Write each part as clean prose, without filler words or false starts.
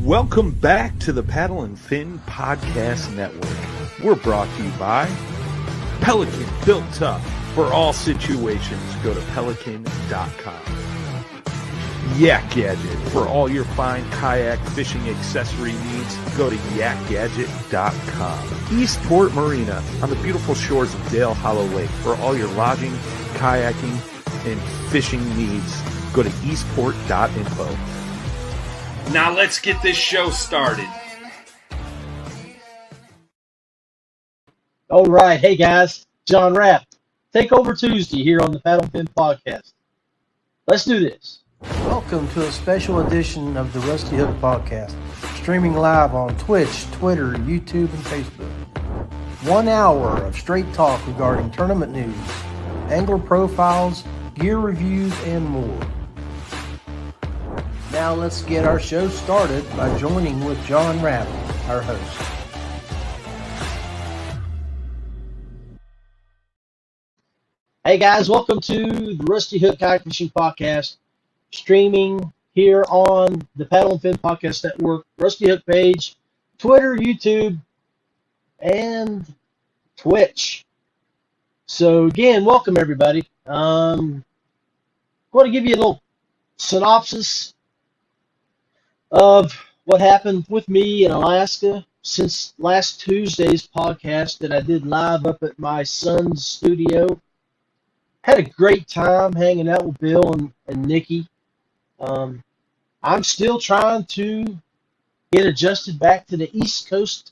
Welcome back to the Paddle and Fin Podcast Network. We're brought to you by Pelican, built tough for all situations. Go to pelican.com. YakGadget, for all your fine kayak fishing accessory needs. Go to YakGadget.com. Eastport Marina, on the beautiful shores of Dale Hollow Lake. For all your lodging, kayaking, and fishing needs, go to eastport.info. Now let's get this show started. All right. Hey, guys. John Rapp. Take over Tuesday here on the Paddle and Fin Podcast. Let's do this. Welcome to a special edition of the Rusty Hook Podcast, streaming live on Twitch, Twitter, YouTube, and Facebook. 1 hour of straight talk regarding tournament news, angler profiles, gear reviews, and more. Now let's get our show started by joining with John Rapp, our host. Hey guys, welcome to the Rusty Hook Kayak Fishing Podcast, streaming here on the Paddle and Fin Podcast Network, Rusty Hook page, Twitter, YouTube, and Twitch. So again, welcome everybody. I'm going to give you a little synopsis of what happened with me in Alaska since last Tuesday's podcast that I did live up at my son's studio. Had a great time hanging out with Bill and Nikki. I'm still trying to get adjusted back to the East Coast,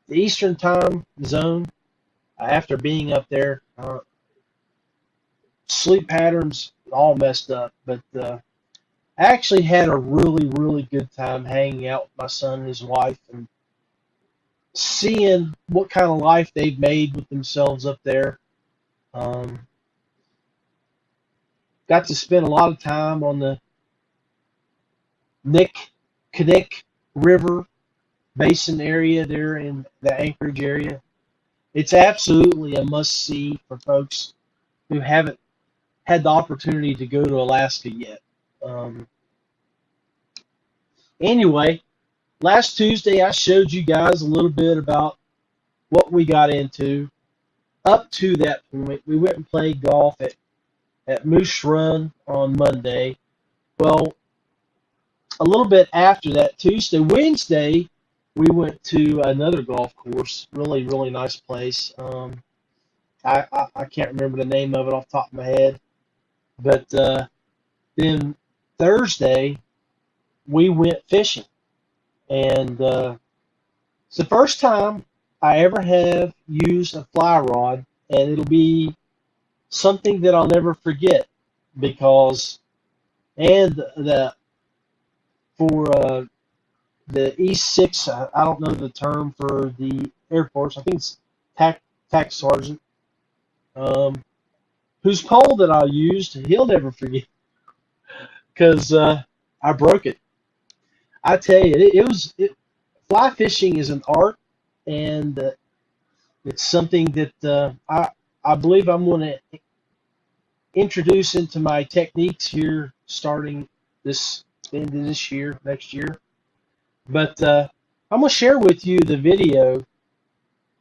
the Eastern time zone after being up there. Sleep patterns all messed up, but I actually had a really, really good time hanging out with my son and his wife and seeing what kind of life they've made with themselves up there. Got to spend a lot of time on the Kayak River Basin area there in the Anchorage area. It's absolutely a must-see for folks who haven't had the opportunity to go to Alaska yet. Anyway, last Tuesday I showed you guys a little bit about what we got into. Up to that point, we went and played golf at Moose Run on Monday. Well, a little bit after that, Wednesday, we went to another golf course. Really, really nice place. I can't remember the name of it off the top of my head. But then Thursday, we went fishing. And it's the first time I ever have used a fly rod, and it'll be something that I'll never forget because, and for the E6, I don't know the term for the Air Force, I think it's tax sergeant, whose pole that I used, he'll never forget because I broke it. I tell you, fly fishing is an art, and it's something that I believe I'm going to introduce into my techniques here starting this end of this year, next year. But I'm going to share with you the video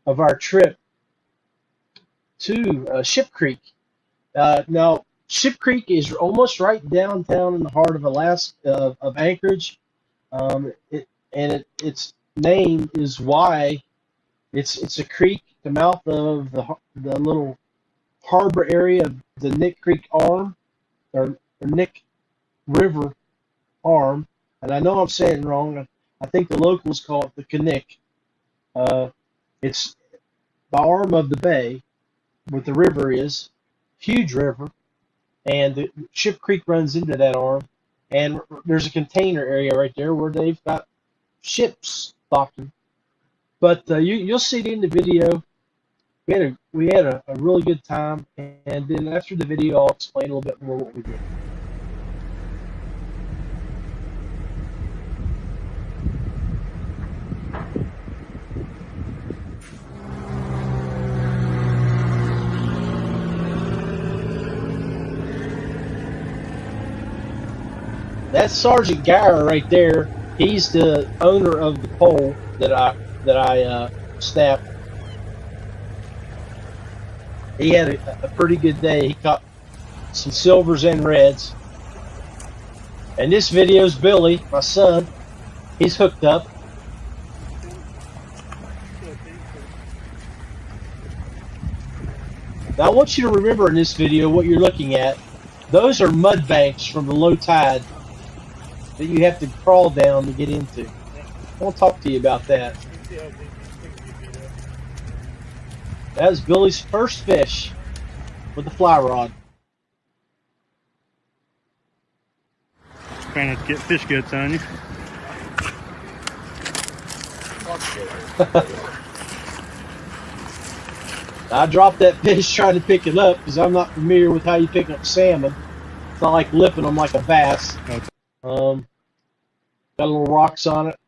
of our trip to Ship Creek. Now, Ship Creek is almost right downtown in the heart of Alaska, of Anchorage. Its name is why it's a creek, the mouth of the little harbor area of the Nick Creek Arm, or Nick River Arm. And I know I'm saying it wrong. I think the locals call it the Kanik. It's the arm of the bay where the river is, huge river, and the Ship Creek runs into that arm, and there's a container area right there where they've got ships docking. But you'll see it in the video. We had a really good time, and then after the video, I'll explain a little bit more what we did. That's Sergeant Geyer right there. He's the owner of the pole that I snapped. He had a pretty good day. He caught some silvers and reds. And this video's Billy, my son. He's hooked up. Now I want you to remember in this video what you're looking at. Those are mud banks from the low tide that you have to crawl down to get into. I want to talk to you about that. That was Billy's first fish with the fly rod. Trying to get fish guts on you. I dropped that fish trying to pick it up because I'm not familiar with how you pick up salmon. It's not like lipping them like a bass. Okay. Got little rocks on it,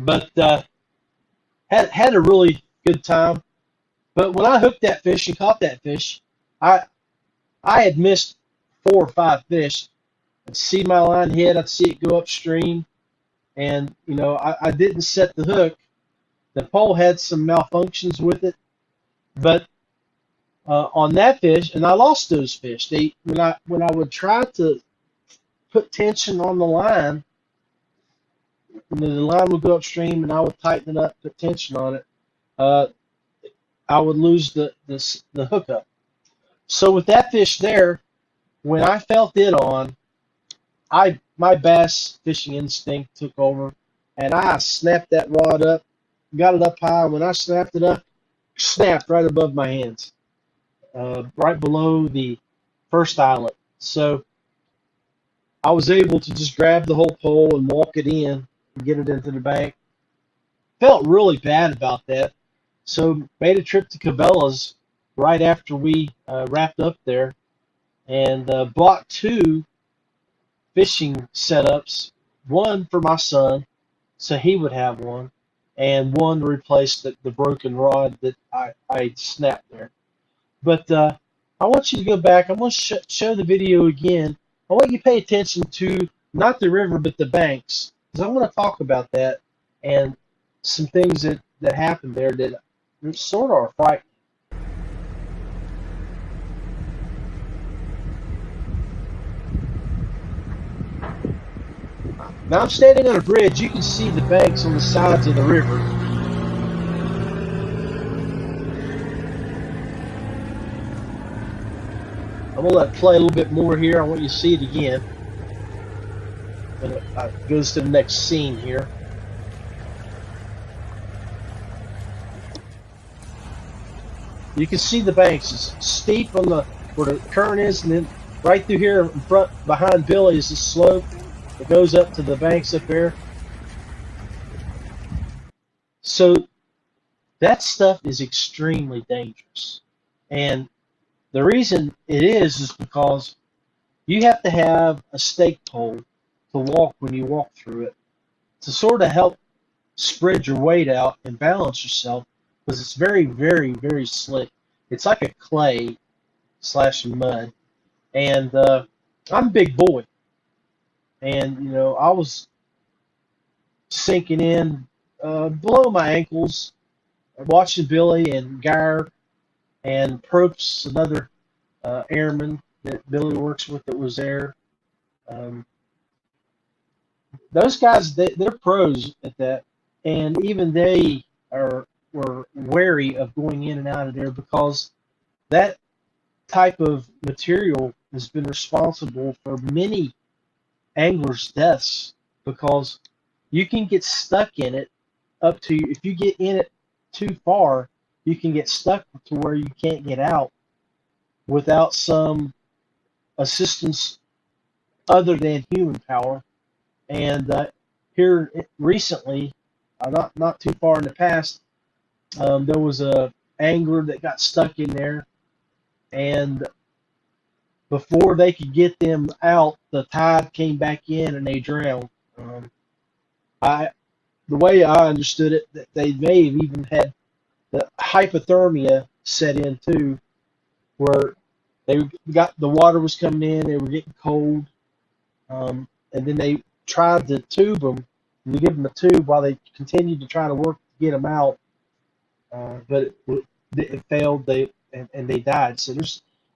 but had a really good time. But when I hooked that fish and caught that fish, I had missed 4 or 5 fish. I'd see my line hit, I'd see it go upstream, and you know I didn't set the hook. The pole had some malfunctions with it, but on that fish, and I lost those fish. When I would try to put tension on the line, the line would go upstream, and I would tighten it up, put tension on it. I would lose the hookup. So with that fish there, when I felt it on, my bass fishing instinct took over, and I snapped that rod up, got it up high. When I snapped it up, snapped right above my hands, right below the first eyelet. So I was able to just grab the whole pole and walk it in and get it into the bank. Felt really bad about that. So made a trip to Cabela's right after we wrapped up there, and bought 2 fishing setups, one for my son so he would have one, and one to replace the broken rod that I snapped there. But I want you to go back. I'm going to show the video again. I want you to pay attention to not the river but the banks, because I'm going to talk about that and some things that happened there that sort of are frightening. Now I'm standing on a bridge. You can see the banks on the sides of the river. I'm going to let it play a little bit more here. I want you to see it again. And it goes to the next scene here. You can see the banks. It's steep on where the current is, and then right through here in front, behind Billy, is the slope that goes up to the banks up there. So that stuff is extremely dangerous. And the reason it is because you have to have a stake pole to walk when you walk through it, to sort of help spread your weight out and balance yourself, because it's very, very, very slick. It's like a clay / mud. And I'm a big boy. And, you know, I was sinking in below my ankles, watching Billy and Geyer and Probst, another airman that Billy works with that was there. those guys, they're pros at that, and even they were wary of going in and out of there because that type of material has been responsible for many anglers' deaths because you can get stuck in it up to, if you get in it too far, you can get stuck to where you can't get out without some assistance other than human power. And here recently, not too far in the past, there was a angler that got stuck in there, and before they could get them out, the tide came back in and they drowned. The way I understood it, that they may have even had the hypothermia set in too, where they got, the water was coming in, they were getting cold, and then they tried to tube them, and you give them a tube while they continued to try to work to get them out, but it failed. And they died. So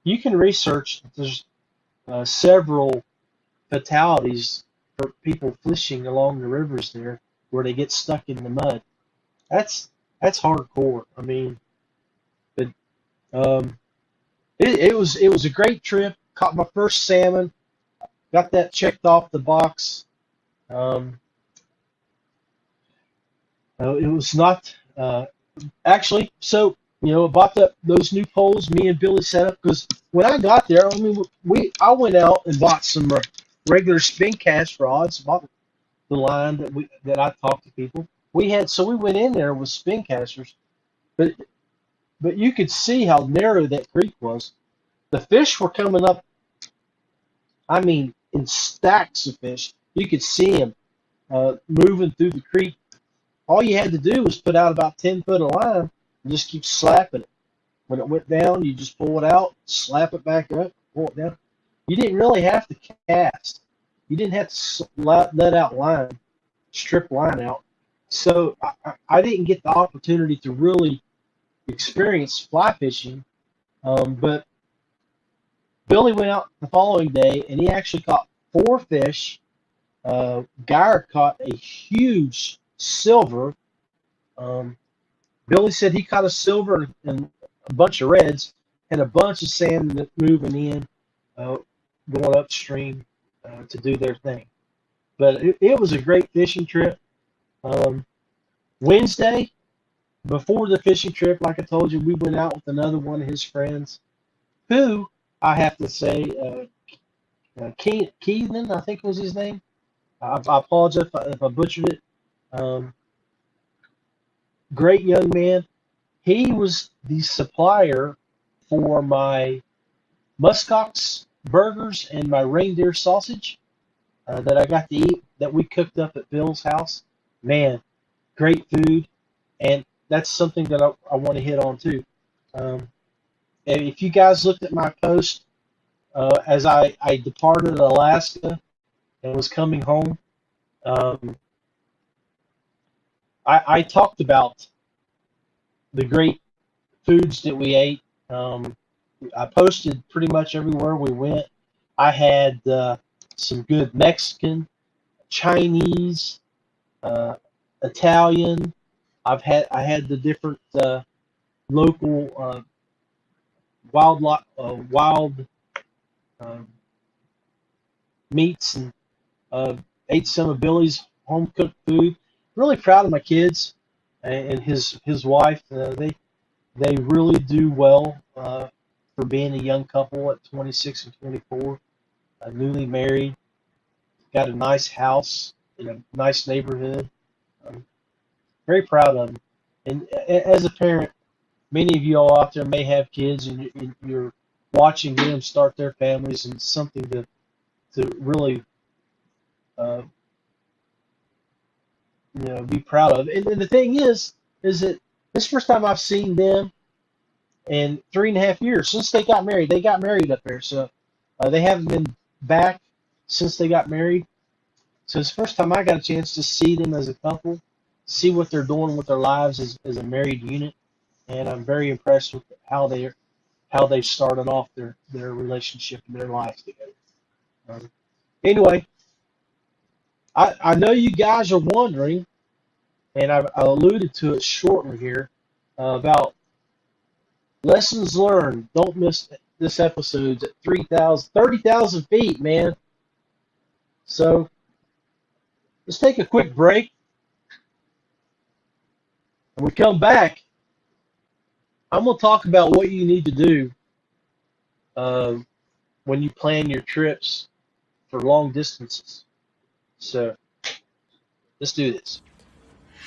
you can research. There's several fatalities for people fishing along the rivers there where they get stuck in the mud. That's hardcore. I mean, but it was a great trip. Caught my first salmon. Got that checked off the box. It was not actually. So I bought those new poles. Me and Billy set up because when I got there, I mean, I went out and bought some regular spin cast rods. Bought the line that I talked to people. We went in there with spin casters, but you could see how narrow that creek was. The fish were coming up. I mean, in stacks of fish. You could see them moving through the creek. All you had to do was put out about 10 foot of line and just keep slapping it. When it went down, you just pull it out, slap it back up, pull it down. You didn't really have to cast. You didn't have to let out line, strip line out. So I didn't get the opportunity to really experience fly fishing, but Billy went out the following day and he actually caught 4 fish. Geyer caught a huge silver. Billy said he caught a silver and a bunch of reds and a bunch of salmon moving in, going upstream to do their thing. But it was a great fishing trip. Wednesday, before the fishing trip, like I told you, we went out with another one of his friends, who I have to say, Keelan, I think was his name. I apologize if I butchered it. Great young man. He was the supplier for my muskox burgers and my reindeer sausage that I got to eat, that we cooked up at Bill's house. Man, great food, and that's something that I want to hit on too. And if you guys looked at my post as I departed Alaska and was coming home, I talked about the great foods that we ate. I posted pretty much everywhere we went. I had some good Mexican, Chinese, Italian. I had the different local wild meats, and ate some of Billy's home cooked food. Really proud of my kids and his wife. They really do well for being a young couple at 26 and 24, newly married. Got a nice house in a nice neighborhood. Very proud of them. And as a parent, many of you all out there may have kids, and you're watching them start their families, and it's something to really be proud of. And the thing is that this is the first time I've seen them in 3.5 years since they got married. They got married up there, so they haven't been back since they got married. So it's the first time I got a chance to see them as a couple, see what they're doing with their lives as a married unit, and I'm very impressed with how they started off their relationship and their lives together. Anyway, I know you guys are wondering, and I alluded to it shortly here, about lessons learned. Don't miss this episode at 30,000 feet, man. So let's take a quick break. When we come back, I'm going to talk about what you need to do when you plan your trips for long distances. So let's do this.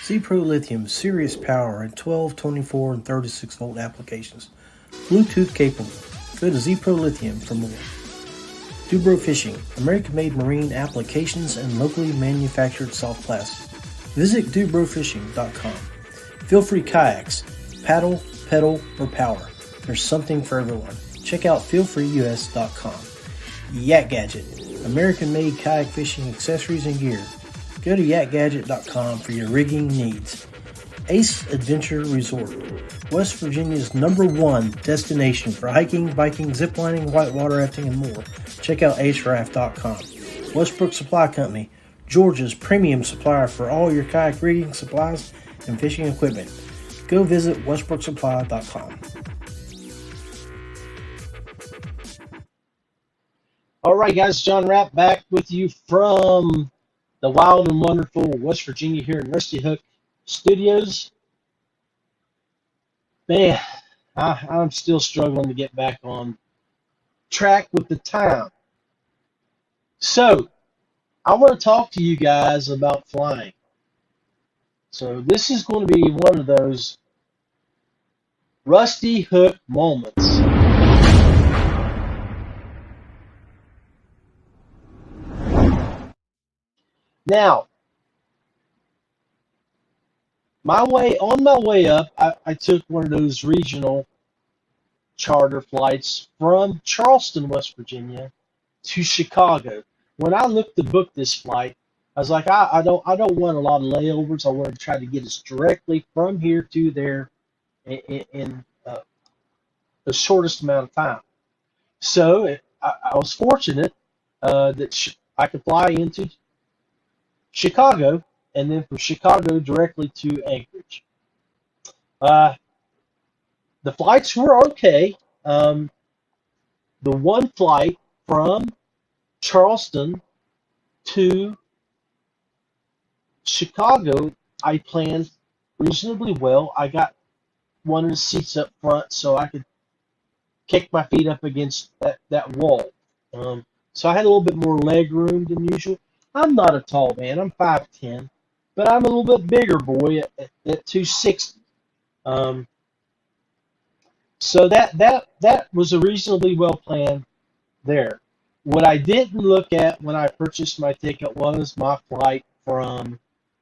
ZPRO Lithium, serious power in 12, 24, and 36 volt applications. Bluetooth capable. Go to ZPRO Lithium for more. DuBro Fishing, American-made marine applications and locally manufactured soft plastics. Visit DuBroFishing.com. Feelfree Kayaks, paddle, pedal, or power. There's something for everyone. Check out feelfreeus.com. YakGadget, American-made kayak fishing accessories and gear. Go to YakGadget.com for your rigging needs. Ace Adventure Resort, West Virginia's #1 destination for hiking, biking, ziplining, whitewater rafting, and more. Check out aceraft.com. Westbrook Supply Co, Georgia's premium supplier for all your kayak rigging supplies and fishing equipment. Go visit westbrooksupply.com. All right, guys, John Rapp back with you from the wild and wonderful West Virginia here in Rusty Hook Studios. Man, I'm still struggling to get back on track with the time. So, I want to talk to you guys about flying. So, this is going to be one of those Rusty Hook moments. Now, on my way up, I took one of those regional charter flights from Charleston, West Virginia, to Chicago. When I looked to book this flight, I was like, I don't want a lot of layovers. I want to try to get us directly from here to there in the shortest amount of time. So I was fortunate that I could fly into Chicago, and then from Chicago directly to Anchorage. The flights were okay. The one flight from Charleston to Chicago, I planned reasonably well. I got one of the seats up front so I could kick my feet up against that wall. So I had a little bit more leg room than usual. I'm not a tall man. I'm 5'10", but I'm a little bit bigger boy at 260. So that was a reasonably well planned there. What I didn't look at when I purchased my ticket was my flight from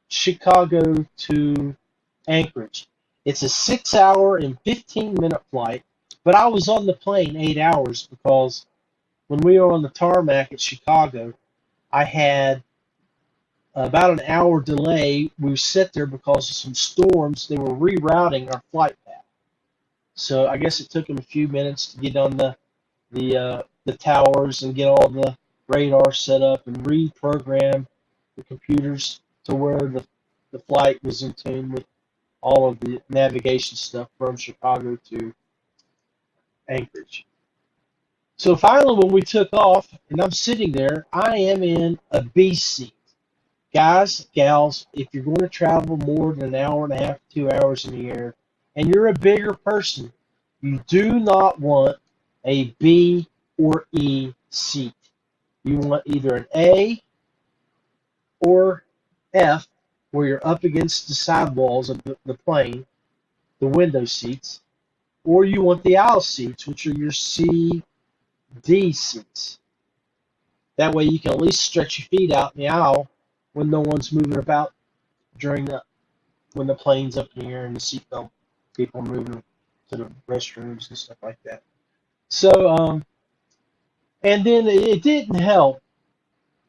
Chicago to Anchorage. It's a 6-hour and 15-minute flight, but I was on the plane 8 hours because when we were on the tarmac at Chicago, I had about an hour delay. We sat there because of some storms. They were rerouting our flight path. So I guess it took them a few minutes to get on the towers and get all the radar set up and reprogram the computers to where the flight was in tune with all of the navigation stuff from Chicago to Anchorage. So finally, when we took off, and I'm sitting there, I am in a B seat. Guys, gals, if you're going to travel more than an hour and a half, 2 hours in the air, and you're a bigger person, you do not want a B or E seat. You want either an A or F, where you're up against the sidewalls of the plane, the window seats, or you want the aisle seats, which are your C, D seats. That way you can at least stretch your feet out in the aisle when no one's moving about when the plane's up in the air and the seatbelt people moving to the restrooms and stuff like that. So, and then it didn't help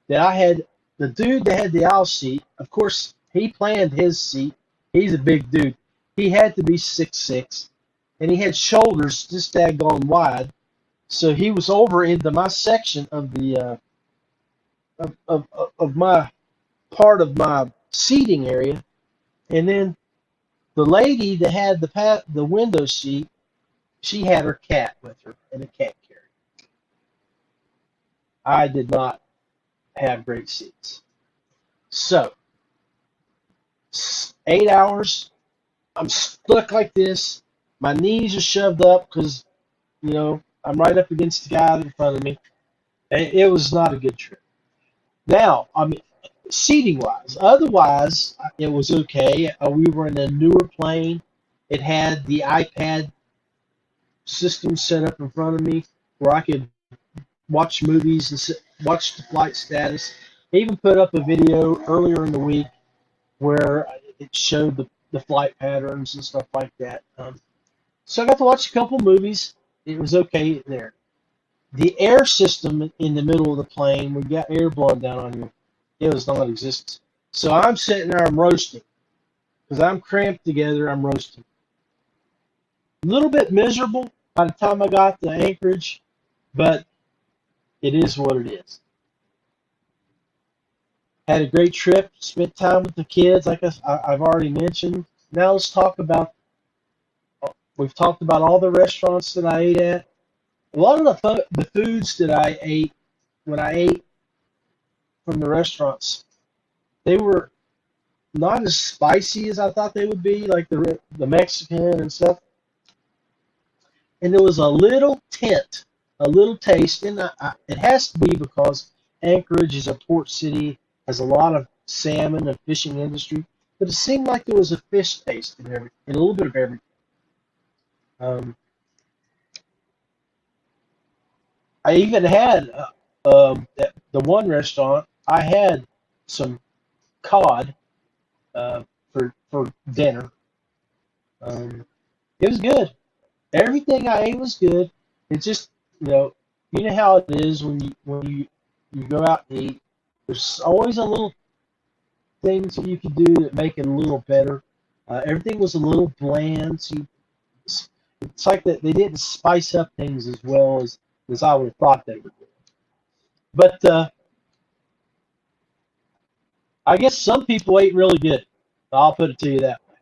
that I had the dude that had the aisle seat. Of course, he planned his seat. He's a big dude. He had to be 6'6", and he had shoulders just daggone wide. So he was over into my section of the of my part of my seating area, and then the lady that had the window seat, she had her cat with her in a cat carrier. I did not have great seats. So, 8 hours, I'm stuck like this. My knees are shoved up because, I'm right up against the guy in front of me. It was not a good trip. Now, seating wise, otherwise, it was okay. We were in a newer plane. It had the iPad system set up in front of me where I could watch movies and watch the flight status. I even put up a video earlier in the week where it showed the flight patterns and stuff like that. So I got to watch a couple movies. It was okay there. The air system in the middle of the plane, when you got air blowing down on you, it was non-existent. So I'm sitting there, I'm roasting. Because I'm cramped together, I'm roasting. A little bit miserable by the time I got to Anchorage, but it is what it is. Had a great trip, spent time with the kids, like I've already mentioned. Now let's talk about, we've talked about all the restaurants that I ate at. A lot of the foods that I ate, when I ate from the restaurants, they were not as spicy as I thought they would be, like the Mexican and stuff. And there was a little tint, a little taste, and it has to be because Anchorage is a port city, has a lot of salmon and fishing industry, but it seemed like there was a fish taste in everything, and a little bit of everything. I even had at the one restaurant, I had some cod for dinner. It was good. Everything I ate was good. It's just, you know how it is when you go out and eat. There's always a little things that you can do that make it a little better. Everything was a little bland. So it's like that they didn't spice up things as well as I would have thought they would do. But I guess some people ate really good. I'll put it to you that way.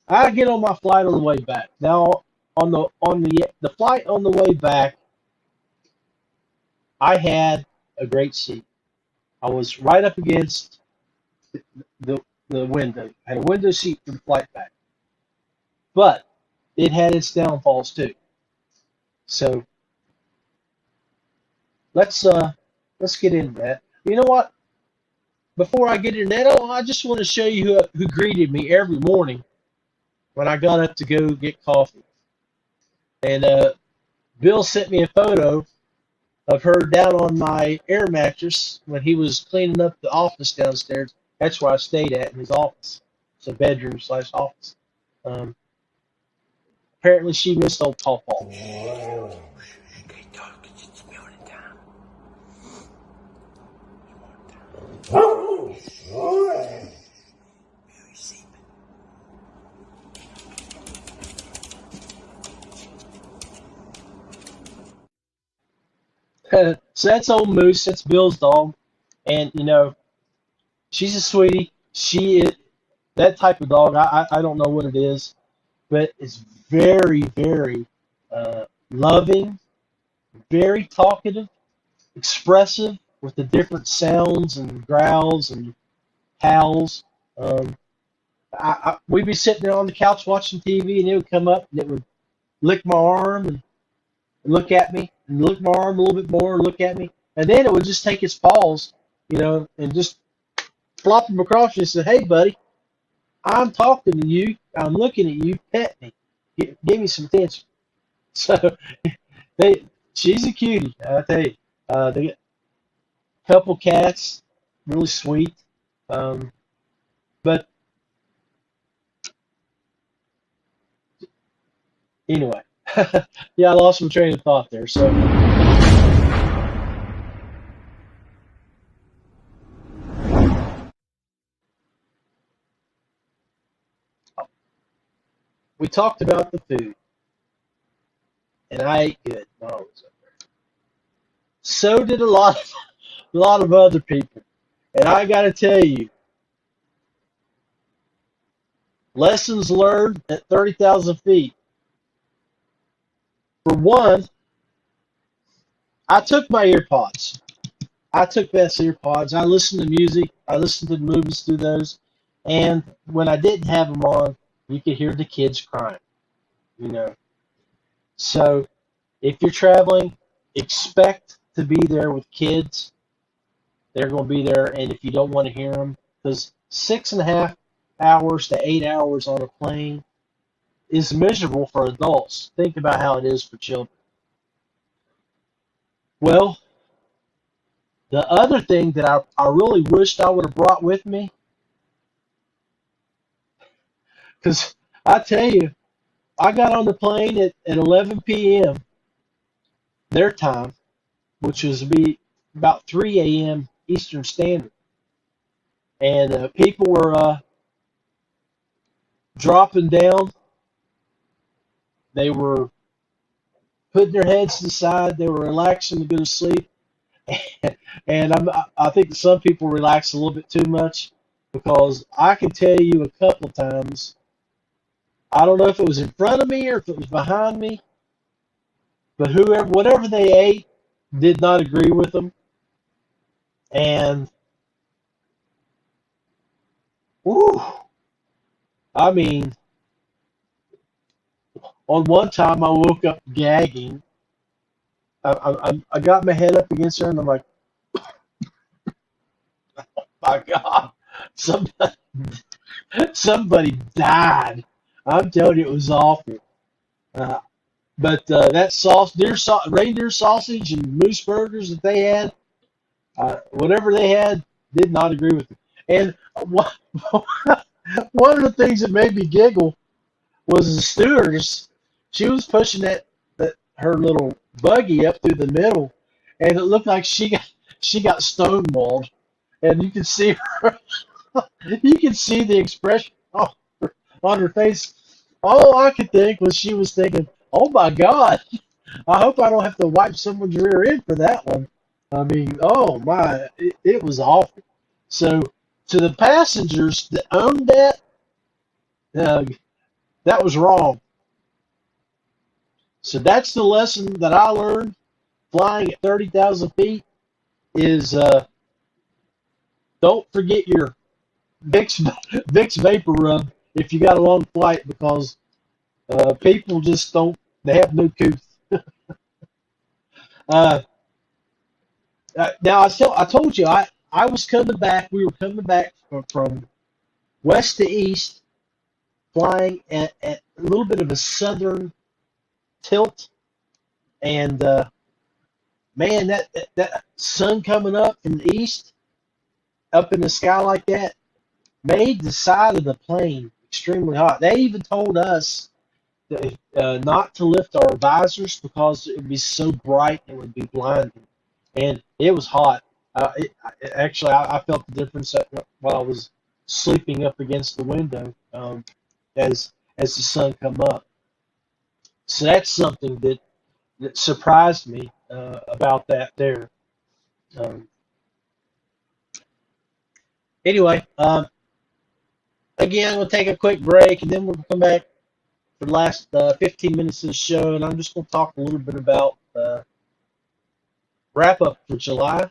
I get on my flight on the way back. Now on the flight on the way back, I had a great seat. I was right up against the window. I had a window seat for the flight back. But it had its downfalls too. So let's get into that. You know what? Before I get into that, I just want to show you who greeted me every morning when I got up to go get coffee. And Bill sent me a photo of her down on my air mattress when he was cleaning up the office downstairs. That's where I stayed at, in his office. It's a bedroom / office. Apparently she missed old Paw Paw. So that's old Moose. That's Bill's dog, and she's a sweetie. She is that type of dog. I don't know what it is, but it's very, very loving, very talkative, expressive with the different sounds and growls and howls. We'd be sitting there on the couch watching TV, and it would come up and it would lick my arm and look at me, and lick my arm a little bit more, and look at me, and then it would just take its paws, and just flop them across you and say, "Hey, buddy, I'm talking to you. I'm looking at you. Pet me. Give me some attention." So she's a cutie, I tell you. They got a couple cats, really sweet. But anyway, yeah, I lost my train of thought there. So we talked about the food, and I ate good while I was up there. So did a lot of other people, and I got to tell you, Lessons learned at 30,000 feet. For one, I took my earpods. I took Beth's earpods. I listened to music. I listened to movies through those. And when I didn't have them on, you could hear the kids crying, you know. So if you're traveling, expect to be there with kids. They're going to be there. And if you don't want to hear them, because 6.5 hours to 8 hours on a plane is miserable for adults. Think about how it is for children. Well, the other thing that I really wished I would have brought with me, because I tell you, I got on the plane at 11 p.m. their time, which was be about 3 a.m. Eastern Standard. And people were dropping down. They were putting their heads to the side. They were relaxing to go to sleep. And I think that some people relax a little bit too much, because I can tell you a couple of times, I don't know if it was in front of me or if it was behind me, but whatever they ate did not agree with them. And, whew, I mean, on one time I woke up gagging. I got my head up against her and I'm like, my God, somebody died. I'm telling you, it was awful. But that reindeer sausage and moose burgers that they had, whatever they had, did not agree with me. And one of the things that made me giggle was the stewardess. She was pushing her little buggy up through the middle, and it looked like she got stonewalled. And you can see her, you can see the expression on her face. All I could think was she was thinking, "Oh my God, I hope I don't have to wipe someone's rear end for that one." I mean, oh my, it was awful. So to the passengers that owned that, that was wrong. So that's the lesson that I learned flying at 30,000 feet is don't forget your Vicks Vapor Rub if you got a long flight, because people just don't, they have no couth. Now, I told you, I was coming back, we were coming back from west to east, flying at a little bit of a southern tilt, and man, that sun coming up from the east, up in the sky like that, made the side of the plane extremely hot. They even told us that, not to lift our visors because it would be so bright it would be blinding, and it was hot. Actually, I felt the difference while I was sleeping up against the window as the sun come up. So that's something that surprised me about that there. Anyway, again, I'm going to take a quick break, and then we'll come back for the last 15 minutes of the show, and I'm just going to talk a little bit about wrap-up for July,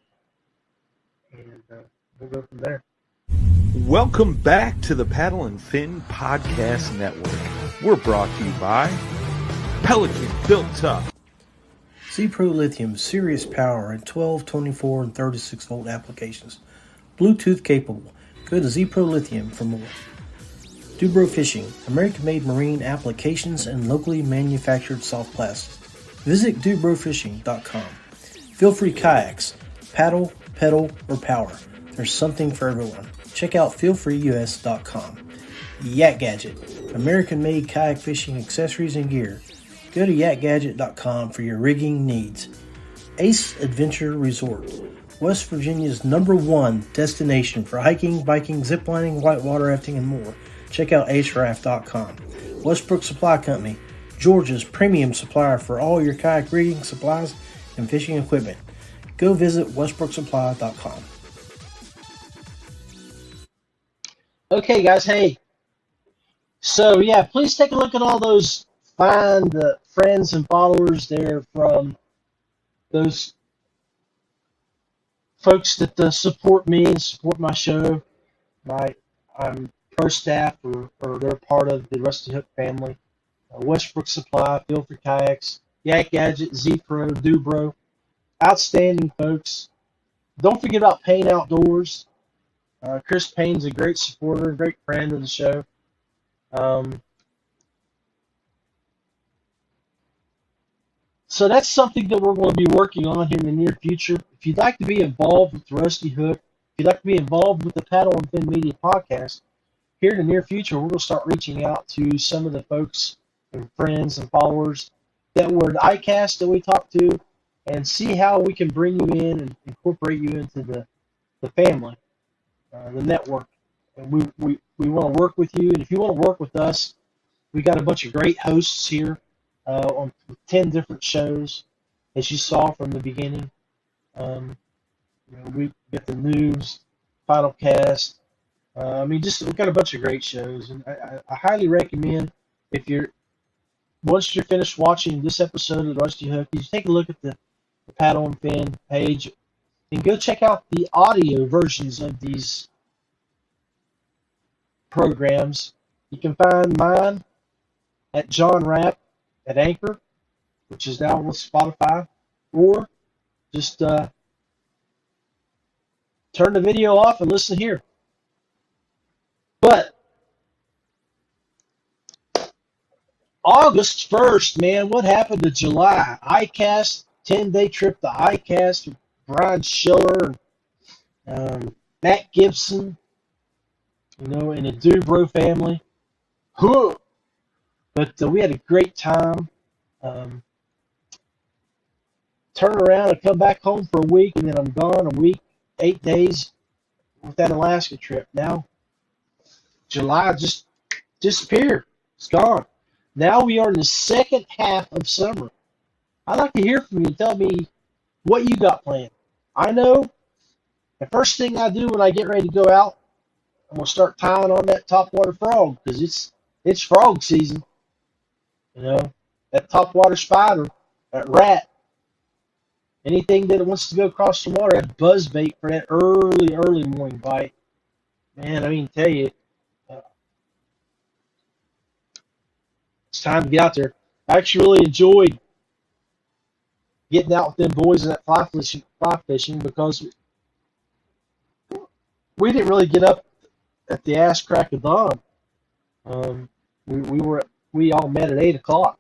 and we'll go from there. Welcome back to the Paddle and Fin Podcast Network. We're brought to you by Pelican, built tough. ZPRO Lithium, serious power in 12, 24, and 36 volt applications. Bluetooth capable. Go to ZPRO Lithium for more. DuBro Fishing, American-made marine applications and locally manufactured soft plastics. Visit DuBroFishing.com. Feelfree Kayaks, paddle, pedal, or power. There's something for everyone. Check out feelfreeus.com. YakGadget, American-made kayak fishing accessories and gear. Go to YakGadget.com for your rigging needs. Ace Adventure Resort, West Virginia's #1 destination for hiking, biking, ziplining, whitewater rafting, and more. Check out aceraft.com. Westbrook Supply Co, Georgia's premium supplier for all your kayak rigging supplies and fishing equipment. Go visit westbrooksupply.com. Okay, guys, hey. So yeah, please take a look at all those fine friends and followers there from those folks that support me and support my show. I'm pro staff, or they're part of the Rusty Hook family. Westbrook Supply, Feelfree Kayaks, YakGadget, ZPRO, DuBro. Outstanding folks. Don't forget about Payne Outdoors. Chris Payne's a great supporter, a great friend of the show. So that's something that we're going to be working on here in the near future. If you'd like to be involved with the Rusty Hook, if you'd like to be involved with the Paddle and Fin Media podcast, here in the near future, we're going to start reaching out to some of the folks and friends and followers that were at ICAST that we talked to, and see how we can bring you in and incorporate you into the family, the network. And we want to work with you. And if you want to work with us, we got a bunch of great hosts here on 10 different shows, as you saw from the beginning. We got the news, Final Cast. We've got a bunch of great shows, and I highly recommend, once you're finished watching this episode of the Rusty Hook, you take a look at the Paddle and Fin page, and go check out the audio versions of these programs. You can find mine at John Rapp at Anchor, which is now with Spotify, or just turn the video off and listen here. But August 1st, man, what happened to July? ICAST, 10-day trip to ICAST with Brian Schiller and Matt Gibson, and the DuBro family. But we had a great time. Turn around and come back home for a week, and then I'm gone a week, 8 days with that Alaska trip. Now, July just disappeared. It's gone. Now we are in the second half of summer. I'd like to hear from you and tell me what you got planned. I know the first thing I do when I get ready to go out, I'm going to start tying on that topwater frog, because it's frog season. That topwater spider, that rat, anything that wants to go across the water, that buzz bait for that early morning bite. Man, tell you, it's time to get out there. I actually really enjoyed getting out with them boys in that fly fishing, because we didn't really get up at the ass crack of dawn. We all met at 8 o'clock.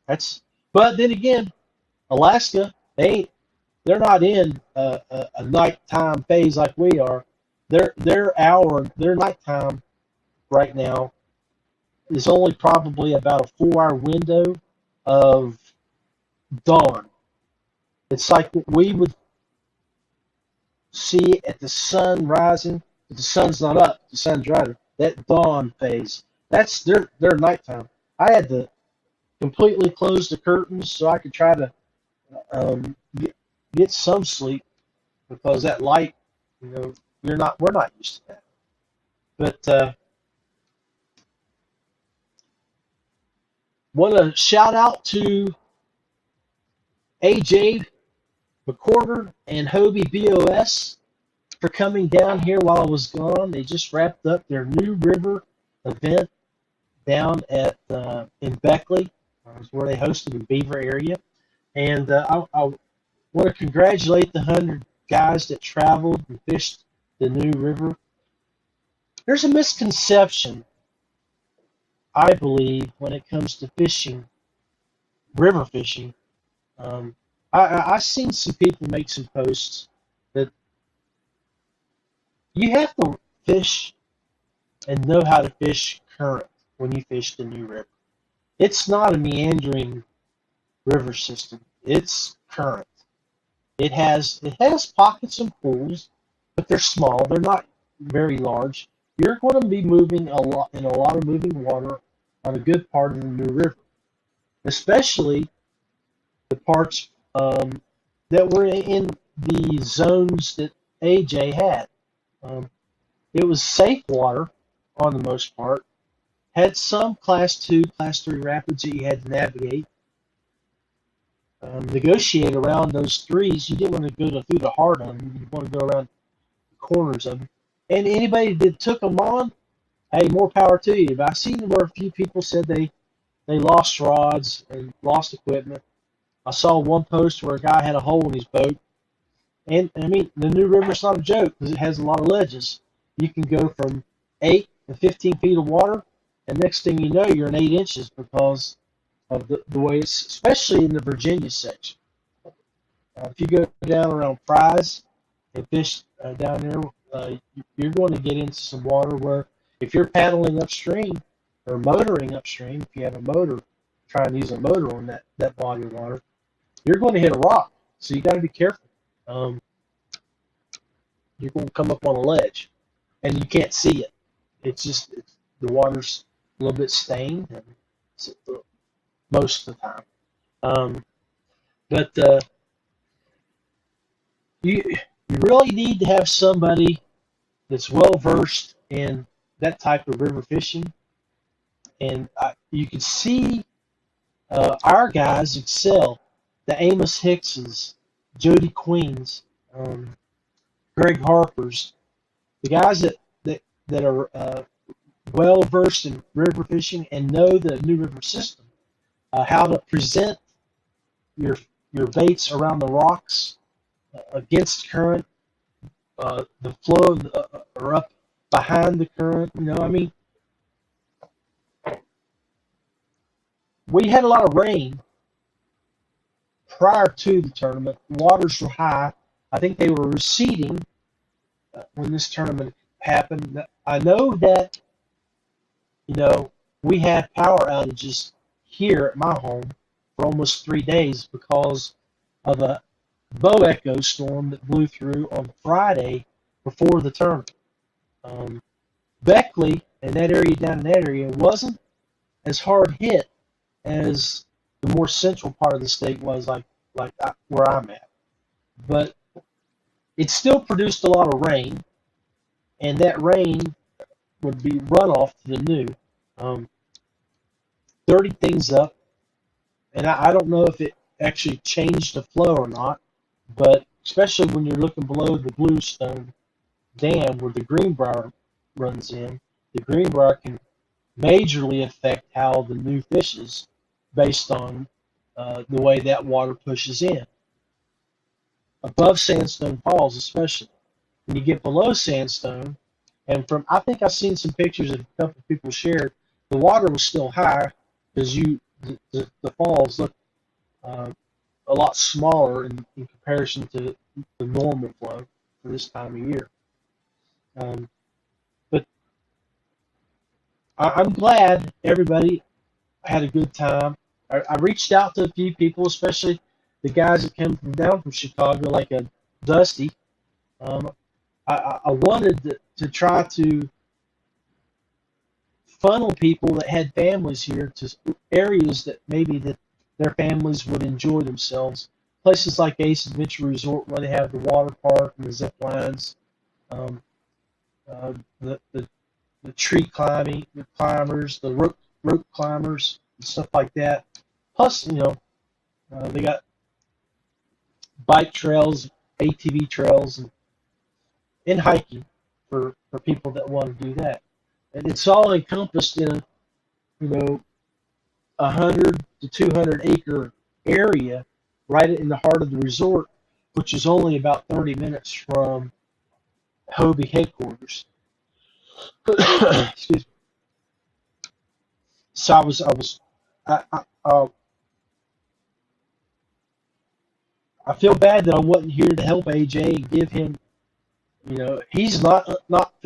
But then again, Alaska, they're not in a nighttime phase like we are. Their nighttime right now is only probably about a 4-hour window of dawn. It's like what we would see at the sun rising, but the sun's not up, the sun's rising. That dawn phase, that's their nighttime. I had to completely close the curtains so I could try to get some sleep, because that light, we're not used to that. But want to shout out to AJ McCorder and Hobie BOS for coming down here while I was gone. They just wrapped up their New River event down at in Beckley, where they hosted in Beaver area. And I want to congratulate the 100 guys that traveled and fished the New River. There's a misconception, I believe, when it comes to fishing, river fishing. I've seen some people make some posts that you have to fish and know how to fish current when you fish the New River. It's not a meandering river system. It's current. It has pockets and pools, but they're small. They're not very large. You're going to be moving a lot of moving water on a good part of the New River, especially the parts that were in the zones that AJ had. It was safe water on the most part. had some Class 2, Class 3 rapids that you had to navigate. Negotiate around those threes. You didn't want to go through the heart of them. You want to go around the corners of them. And anybody that took them on, hey, more power to you. But I've seen where a few people said they lost rods and lost equipment. I saw one post where a guy had a hole in his boat. And, I mean, the New River's not a joke because it has a lot of ledges. You can go from 8 to 15 feet of water, and next thing you know, you're in 8 inches because of the way it's, especially in the Virginia section. If you go down around Fry's and fish down there, you're going to get into some water where if you're paddling upstream or motoring upstream, if you have a motor, trying to use a motor on that body of water, you're going to hit a rock. So you got to be careful. You're going to come up on a ledge, and you can't see it. The water's a little bit stained, and most of the time. But you really need to have somebody that's well versed in that type of river fishing, and you can see our guys excel. The Amos Hickses, Jody Queens, Greg Harper's, the guys that are well versed in river fishing and know the New River system, how to present your baits around the rocks against current, the flow or up behind the current. I mean, we had a lot of rain prior to the tournament. Waters were high. I think they were receding when this tournament happened. I know that, we had power outages here at my home for almost 3 days because of a bow echo storm that blew through on Friday before the tournament. Beckley and that area down in that area wasn't as hard hit as the more central part of the state was, like where I'm at. But it still produced a lot of rain, and that rain would be runoff to the new. Dirty things up, and I don't know if it actually changed the flow or not, but especially when you're looking below the Bluestone Dam where the Greenbrier runs in, the Greenbrier can majorly affect how the new fishes based on the way that water pushes in. Above Sandstone Falls especially. When you get below Sandstone, and I think I've seen some pictures that a couple of people shared, the water was still high because the falls look a lot smaller in comparison to the normal flow for this time of year. But I'm glad everybody had a good time. I reached out to a few people, especially the guys that came down from Chicago, like a Dusty. I wanted to try to funnel people that had families here to areas that maybe that their families would enjoy themselves. Places like Ace Adventure Resort, where they have the water park and the zip lines, the tree climbing, the climbers, the rope climbers, and stuff like that. Plus, they got bike trails, ATV trails, and hiking for people that want to do that. And it's all encompassed in a 100 to 200 acre area right in the heart of the resort, which is only about 30 minutes from Hobie headquarters. Excuse me. So I feel bad that I wasn't here to help AJ and give him, he's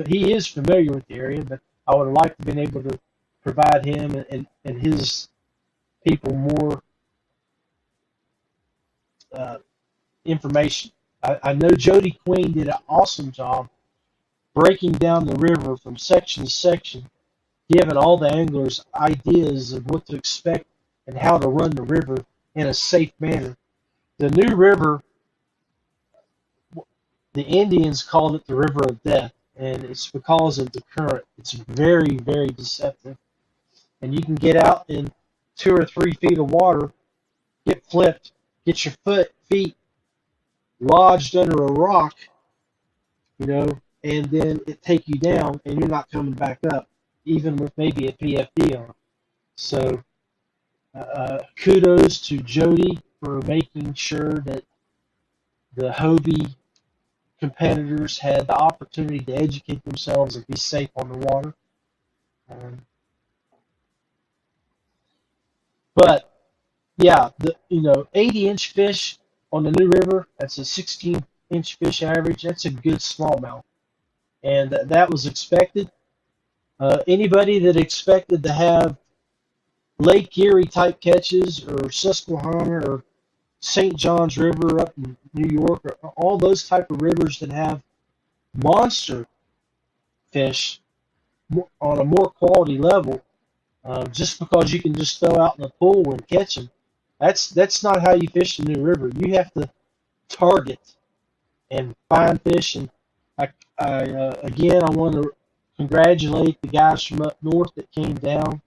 he is familiar with the area, but I would have liked to have been able to provide him and his people more information. I know Jody Queen did an awesome job breaking down the river from section to section, giving all the anglers ideas of what to expect and how to run the river in a safe manner. The New River, the Indians called it the River of Death, and it's because of the current. It's very, very deceptive. and you can get out in 2 or 3 feet of water, get flipped, get your feet lodged under a rock, and then it take you down, and you're not coming back up, even with maybe a PFD on. So kudos to Jody for making sure that the Hobie competitors had the opportunity to educate themselves and be safe on the water. But yeah, 80-inch fish on the New River, that's a 16-inch fish average. That's a good smallmouth, and that was expected. Anybody that expected to have Lake Erie type catches, or Susquehanna, or St. Johns River up in New York, or all those type of rivers that have monster fish on a more quality level, just because you can just throw out in the pool and catch them, that's not how you fish the New River. You have to target and find fish. And again, I want to congratulate the guys from up north that came down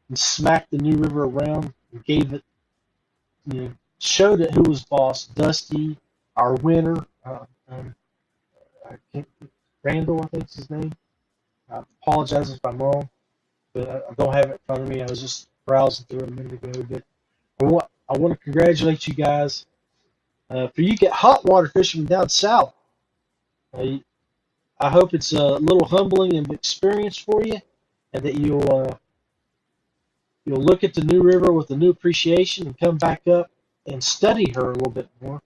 and smacked the New River around and gave it, showed it who was boss. Dusty, our winner, Randall, I think is his name. I apologize if I'm wrong, but I don't have it in front of me. I was just browsing through it a minute ago. But I want to congratulate you guys for you get hot water fishermen down south. I hope it's a little humbling of experience for you, and that you'll look at the New River with a new appreciation and come back up and study her a little bit more.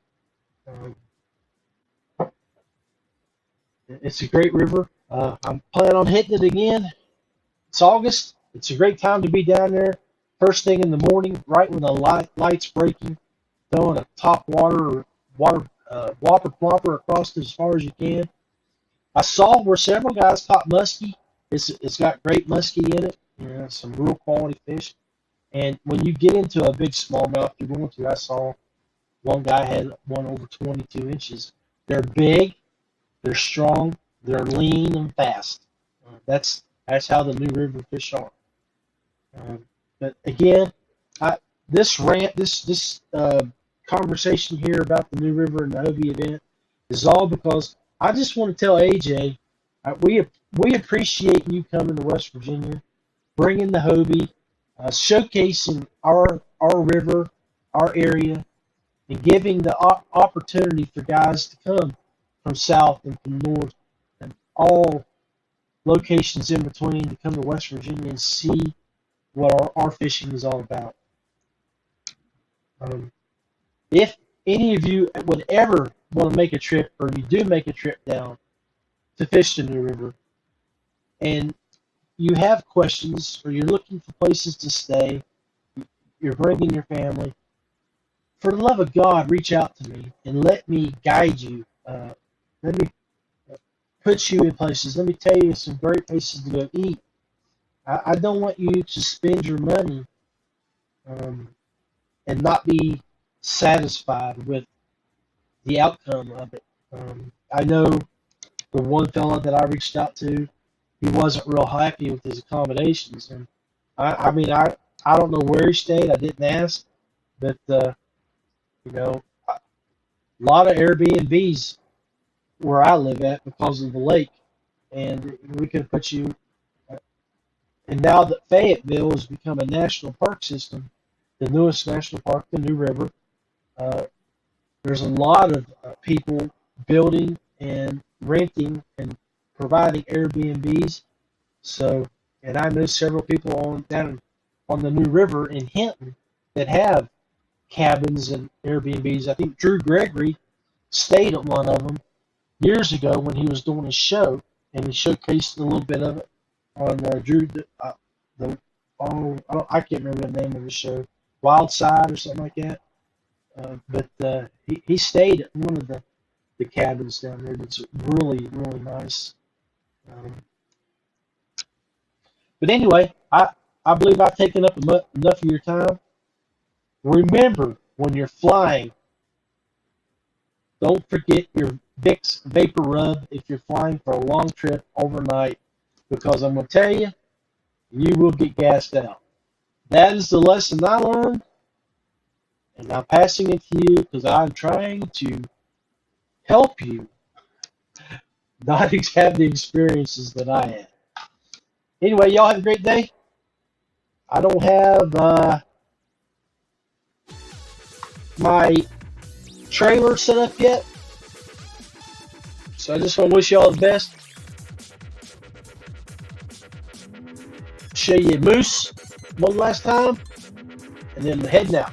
It's a great river. I'm planning on hitting it again. It's August. It's a great time to be down there. First thing in the morning, right when the light's breaking, throwing a top water whopper plopper across as far as you can. I saw where several guys caught muskie. It's got great muskie in it. Some real quality fish. And when you get into a big smallmouth, you're going to. I saw one guy had one over 22 inches. They're big, they're strong, they're lean and fast. That's how the New River fish are. But again, this conversation here about the New River and the Hobie event is all because I just want to tell AJ, we appreciate you coming to West Virginia, bringing the Hobie, showcasing our river, our area, and giving the opportunity for guys to come from south and from north and all locations in between to come to West Virginia and see what our fishing is all about. If any of you would ever want to make a trip, or you do make a trip down to fish the New River, and you have questions, or you're looking for places to stay, you're bringing your family, for the love of God, reach out to me and let me guide you. Let me put you in places. Let me tell you some great places to go eat. I don't want you to spend your money and not be satisfied with the outcome of it. I know the one fella that I reached out to, he wasn't real happy with his accommodations, and I don't know where he stayed. I didn't ask, but a lot of Airbnbs where I live at because of the lake, and we could put you. And now that Fayetteville has become a national park system, the newest national park, the New River, there's a lot of people building and renting and providing Airbnbs. So, and I know several people down on the New River in Hinton that have cabins and Airbnbs. I think Drew Gregory stayed at one of them years ago when he was doing his show, and he showcased a little bit of it on Drew. I can't remember the name of the show, Wild Side or something like that. But he stayed at one of the cabins down there. That's really, really nice. But anyway, I believe I've taken up enough of your time. Remember, when you're flying, don't forget your Vicks Vapor Rub if you're flying for a long trip overnight, because I'm going to tell you, you will get gassed out. That is the lesson I learned, and I'm passing it to you because I'm trying to help you not have the experiences that I had. Anyway, y'all have a great day. I don't have my trailer set up yet, so I just want to wish y'all the best. Show you moose one last time, and then heading out.